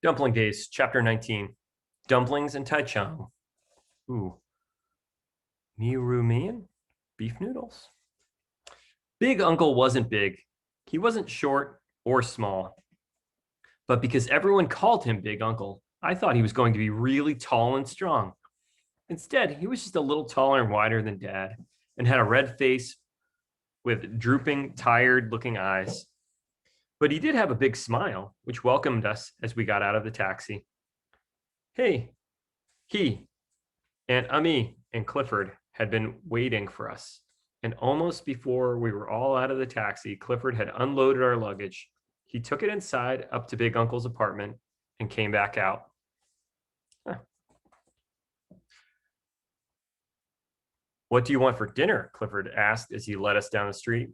Dumpling Days, Chapter 19. Dumplings and Taichung. Ooh. Mian? Beef noodles? Big Uncle wasn't big. He wasn't short or small. But because everyone called him Big Uncle, I thought he was going to be really tall and strong. Instead, he was just a little taller and wider than Dad and had a red face with drooping, tired looking eyes. But he did have a big smile, which welcomed us as we got out of the taxi. Hey, he, Aunt Ami and Clifford had been waiting for us. And almost before we were all out of the taxi, Clifford had unloaded our luggage. He took it inside up to Big Uncle's apartment and came back out. Huh. What do you want for dinner? Clifford asked as he led us down the street.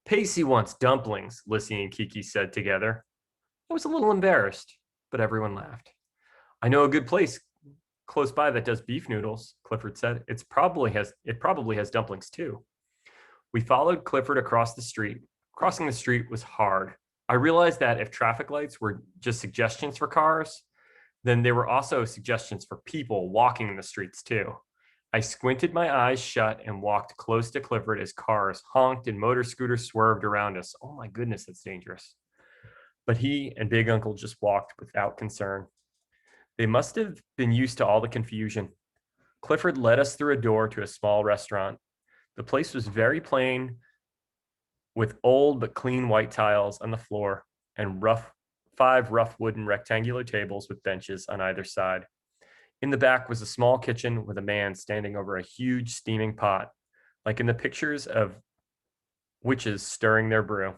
Pacey wants dumplings, Lissy and Kiki said together. I was a little embarrassed, but everyone laughed. I know a good place close by that does beef noodles, Clifford said. It probably has dumplings too. We followed Clifford across the street. Crossing the street was hard. I realized that if traffic lights were just suggestions for cars, then they were also suggestions for people walking in the streets too. I squinted my eyes shut and walked close to Clifford as cars honked and motor scooters swerved around us. Oh my goodness, that's dangerous. But he and Big Uncle just walked without concern. They must have been used to all the confusion. Clifford led us through a door to a small restaurant. The place was very plain, with old but clean white tiles on the floor and five rough wooden rectangular tables with benches on either side. In the back was a small kitchen with a man standing over a huge steaming pot, like in the pictures of witches stirring their brew.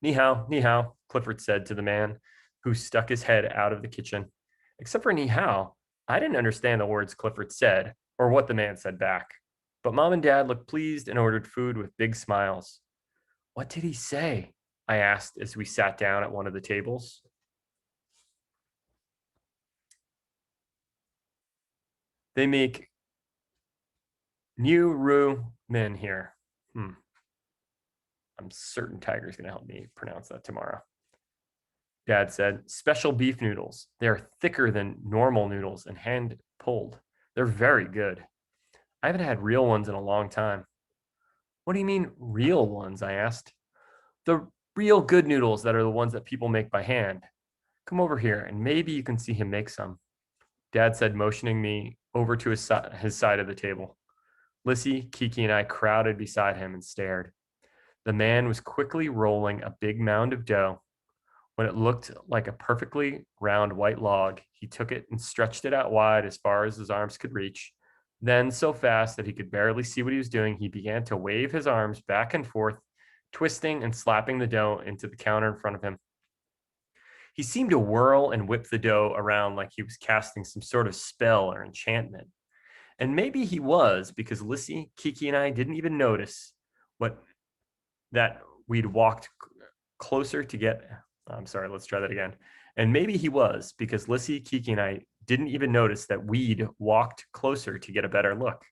Ni hao, Clifford said to the man, who stuck his head out of the kitchen. Except for ni hao, I didn't understand the words Clifford said or what the man said back. But Mom and Dad looked pleased and ordered food with big smiles. What did he say? I asked as we sat down at one of the tables. They make new roux men here. I'm certain Tiger's going to help me pronounce that tomorrow. Dad said, special beef noodles. They're thicker than normal noodles and hand pulled. They're very good. I haven't had real ones in a long time. What do you mean real ones? I asked. The real good noodles that are the ones that people make by hand. Come over here and maybe you can see him make some. Dad said, motioning me over to his side of the table. Lissy, Kiki, and I crowded beside him and stared. The man was quickly rolling a big mound of dough. When it looked like a perfectly round white log, he took it and stretched it out wide as far as his arms could reach. Then, so fast that he could barely see what he was doing, he began to wave his arms back and forth, twisting and slapping the dough into the counter in front of him. He seemed to whirl and whip the dough around like he was casting some sort of spell or enchantment. And maybe he was, because Lissy, Kiki, and I didn't even notice that we'd walked closer to get. I'm sorry, let's try that again. And maybe he was, because Lissy, Kiki, and I didn't even notice that we'd walked closer to get a better look.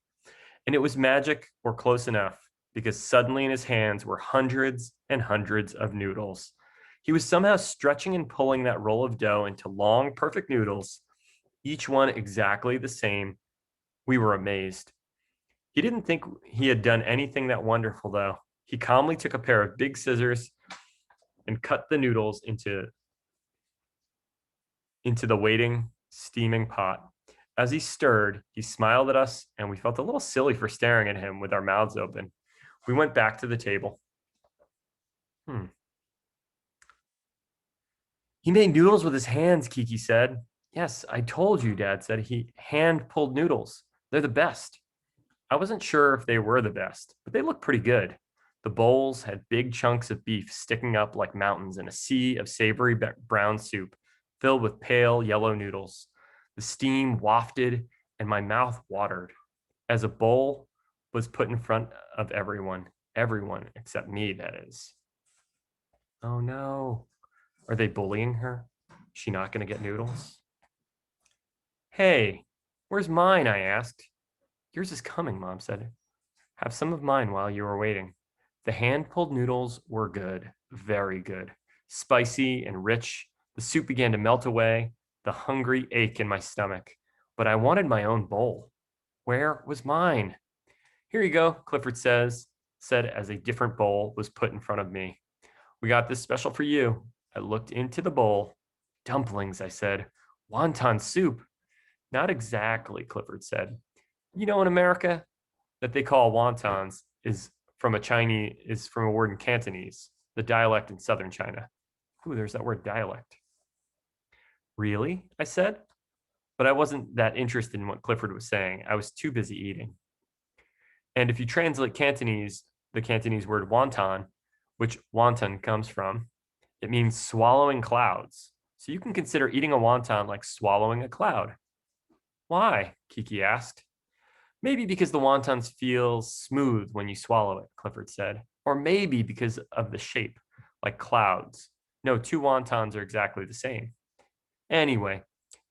And it was magic or close enough, because suddenly in his hands were hundreds and hundreds of noodles. He was somehow stretching and pulling that roll of dough into long, perfect noodles, each one exactly the same. We were amazed. He didn't think he had done anything that wonderful, though. He calmly took a pair of big scissors and cut the noodles into the waiting, steaming pot. As he stirred, he smiled at us, and we felt a little silly for staring at him with our mouths open. We went back to the table. He made noodles with his hands, Kiki said. Yes, I told you, Dad said. He hand-pulled noodles. They're the best. I wasn't sure if they were the best, but they looked pretty good. The bowls had big chunks of beef sticking up like mountains in a sea of savory brown soup filled with pale yellow noodles. The steam wafted and my mouth watered as a bowl was put in front of everyone except me, that is. Oh no. Are they bullying her? Is she not going to get noodles? Hey, where's mine? I asked. Yours is coming, Mom said. Have some of mine while you are waiting. The hand-pulled noodles were good, very good, spicy and rich, The soup began to melt away, the hungry ache in my stomach, but I wanted my own bowl. Where was mine? Here you go, Clifford said as a different bowl was put in front of me. We got this special for you. I looked into the bowl. Dumplings, I said. Wonton soup. Not exactly, Clifford said. You know, in America, that they call wontons is from a word in Cantonese, the dialect in southern China. Ooh, there's that word dialect. Really? I said. But I wasn't that interested in what Clifford was saying. I was too busy eating. And if you translate Cantonese, the Cantonese word wonton, which wonton comes from, it means swallowing clouds. So you can consider eating a wonton like swallowing a cloud. Why? Kiki asked. Maybe because the wontons feel smooth when you swallow it, Clifford said. Or maybe because of the shape, like clouds. No, two wontons are exactly the same. Anyway,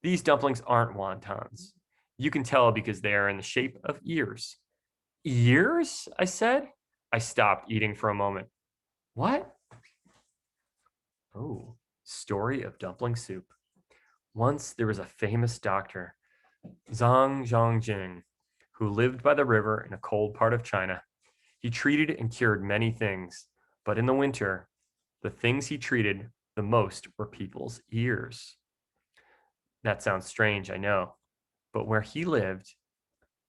these dumplings aren't wontons. You can tell because they are in the shape of ears. Ears? I said. I stopped eating for a moment. What? Oh, story of dumpling soup. Once there was a famous doctor, Zhang Zhongjing, who lived by the river in a cold part of China. He treated and cured many things, but in the winter, the things he treated the most were people's ears. That sounds strange, I know, but where he lived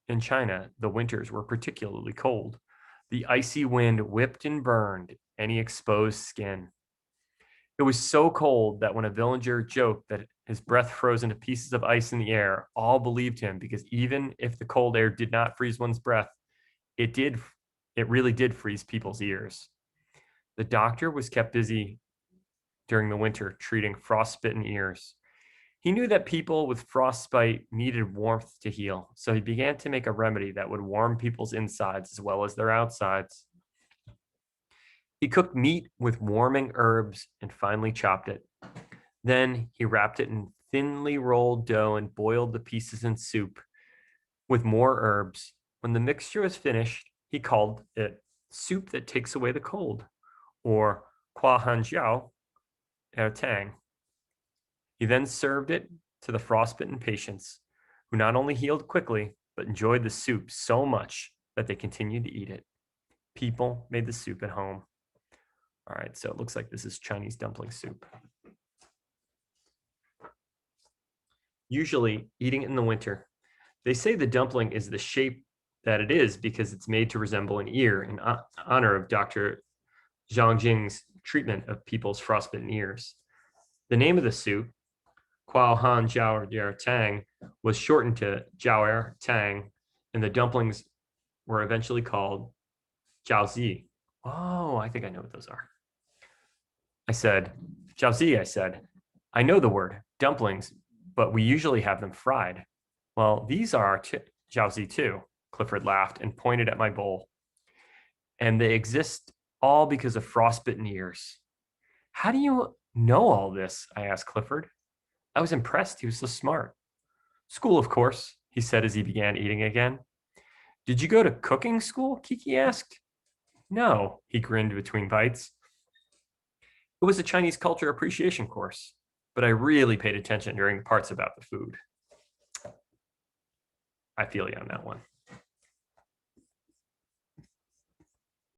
in China, the winters were particularly cold. The icy wind whipped and burned any exposed skin. It was so cold that when a villager joked that his breath froze into pieces of ice in the air, all believed him because even if the cold air did not freeze one's breath, it did. It really did freeze people's ears. The doctor was kept busy during the winter treating frostbitten ears. He knew that people with frostbite needed warmth to heal, so he began to make a remedy that would warm people's insides as well as their outsides. He cooked meat with warming herbs and finely chopped it. Then he wrapped it in thinly rolled dough and boiled the pieces in soup with more herbs. When the mixture was finished, he called it soup that takes away the cold, or Kwa Hanjiao Er Tang. He then served it to the frostbitten patients, who not only healed quickly, but enjoyed the soup so much that they continued to eat it. People made the soup at home. All right, so it looks like this is Chinese dumpling soup. Usually, eating in the winter, they say the dumpling is the shape that it is because it's made to resemble an ear in honor of Dr. Zhang Jing's treatment of people's frostbitten ears. The name of the soup, Quao Han Jiao Er Tang, was shortened to Jiao Er Tang, and the dumplings were eventually called Jiaozi. Oh, I think I know what those are. I said, Jiaozi, I said, I know the word, dumplings, but we usually have them fried. Well, these are Jiaozi too, Clifford laughed and pointed at my bowl. And they exist all because of frostbitten ears. How do you know all this? I asked Clifford. I was impressed. He was so smart. School, of course, he said as he began eating again. Did you go to cooking school? Kiki asked. No, he grinned between bites. It was a Chinese culture appreciation course, but I really paid attention during the parts about the food. I feel you on that one.